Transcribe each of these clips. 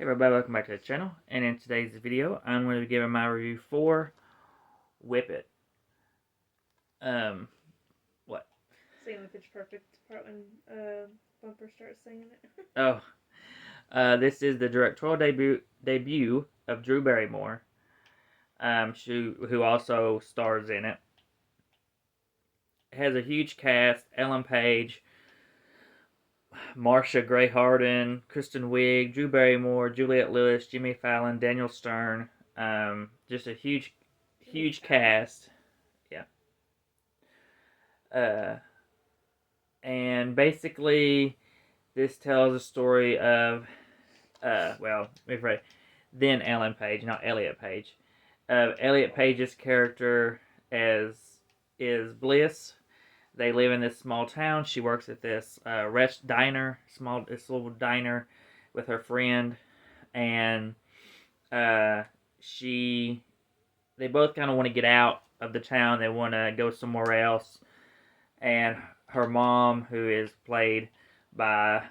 Hey everybody, welcome back to the channel, and in today's video, I'm going to be giving my review for Whip It. What? Singing the Pitch Perfect part when Bumper starts singing it. This is the directorial debut of Drew Barrymore, who also stars in it. It has a huge cast: Ellen Page, Marcia Gray Harden, Kristen Wiig, Drew Barrymore, Juliette Lewis, Jimmy Fallon, Daniel Stern. Just a huge cast. Yeah. And basically, this tells a story of, then Ellen Page, not Elliot Page. Elliot Page's character is Bliss. They live in this small town. She works at this this little diner with her friend, and they both kind of want to get out of the town. They want to go somewhere else, and her mom, who is played by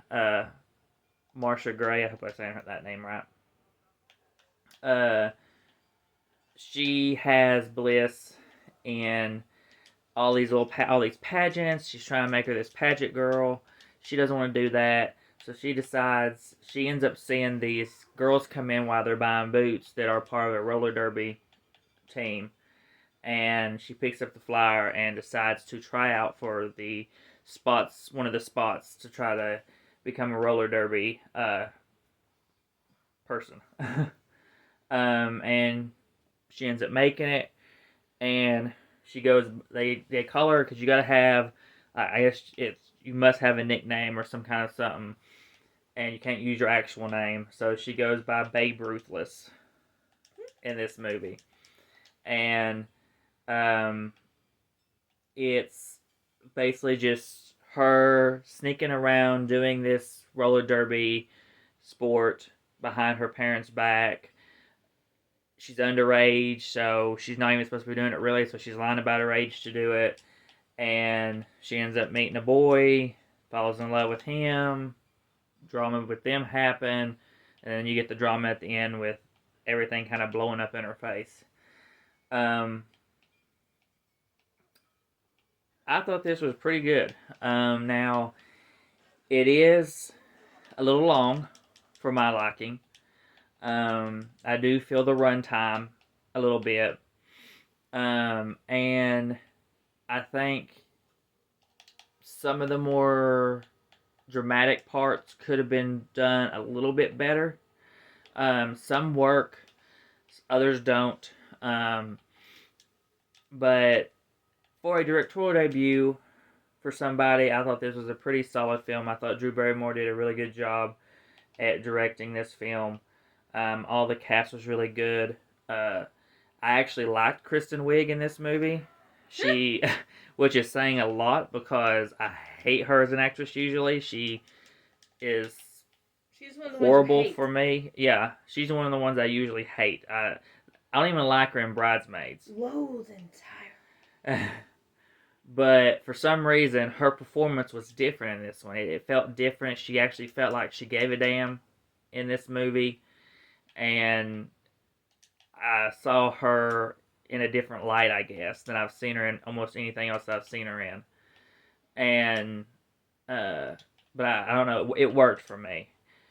Marcia Gray, I hope I'm saying that name right. She has Bliss in all these pageants. She's trying to make her this pageant girl. She doesn't want to do that, so she ends up seeing these girls come in while they're buying boots that are part of a roller derby team, and she picks up the flyer and decides to try out for one of the spots to try to become a roller derby person. And she ends up making it, and she goes. They call her because you gotta have. I guess you must have a nickname or some kind of something, and you can't use your actual name. So she goes by Babe Ruthless in this movie, and it's basically just her sneaking around doing this roller derby sport behind her parents' back. She's underage, so she's not even supposed to be doing it really, so she's lying about her age to do it. And she ends up meeting a boy, falls in love with him, drama with them happen, and then you get the drama at the end with everything kind of blowing up in her face. I thought this was pretty good. Now, it is a little long for my liking. I do feel the runtime a little bit. And I think some of the more dramatic parts could have been done a little bit better. Some work, others don't. But for a directorial debut for somebody, I thought this was a pretty solid film. I thought Drew Barrymore did a really good job at directing this film. All the cast was really good. I actually liked Kristen Wiig in this movie. She, which is saying a lot because I hate her as an actress usually. She is She's one of the horrible ones you hate. for me. Yeah, she's one of the ones I usually hate. I don't even like her in Bridesmaids. Loathe and tired. But for some reason, her performance was different in this one. It felt different. She actually felt like she gave a damn in this movie. And I saw her in a different light, I guess, than I've seen her in almost anything else I've seen her in. And, but I don't know. It worked for me.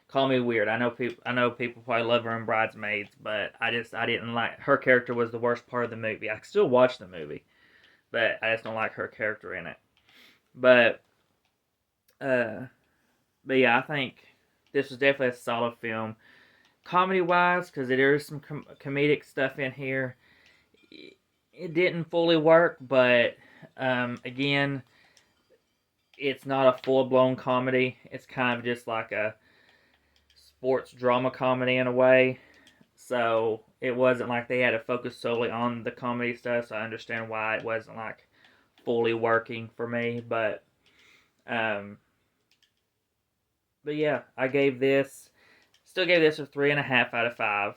Call me weird. I know people probably love her in Bridesmaids, but I didn't like her character. Was the worst part of the movie. I still watch the movie, but I just don't like her character in it. But, but yeah, I think this was definitely a solid film. Comedy wise, because there is some comedic stuff in here, it didn't fully work, but again, it's not a full blown comedy. It's kind of just like a sports drama comedy in a way. So it wasn't like they had to focus solely on the comedy stuff. So I understand why it wasn't like fully working for me, but yeah, still gave this a 3.5 out of 5.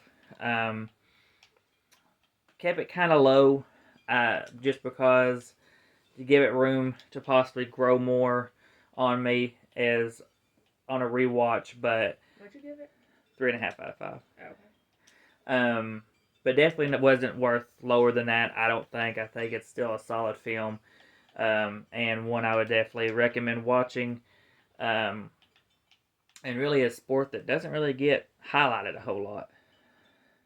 Kept it kind of low, just because to give it room to possibly grow more on me as on a rewatch. But What'd you give it? 3.5 out of 5. Okay. But definitely wasn't worth lower than that. I don't think. I think it's still a solid film, and one I would definitely recommend watching. Um, and really a sport that doesn't really get highlighted a whole lot.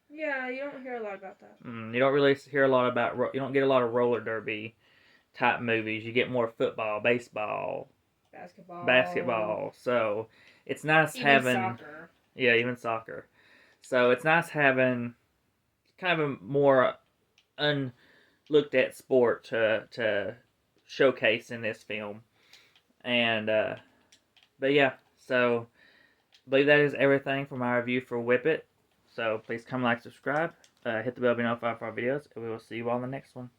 Yeah, you don't hear a lot about that. You don't really hear a lot about. You don't get a lot of roller derby type movies. You get more football, baseball, basketball. So it's nice Even having. soccer. Yeah, even soccer. So it's nice having kind of a more unlooked at sport to showcase in this film. And but yeah, so I believe that is everything for my review for Whip It. So please come like, subscribe, hit the bell to be notified for our videos, and we will see you all in the next one.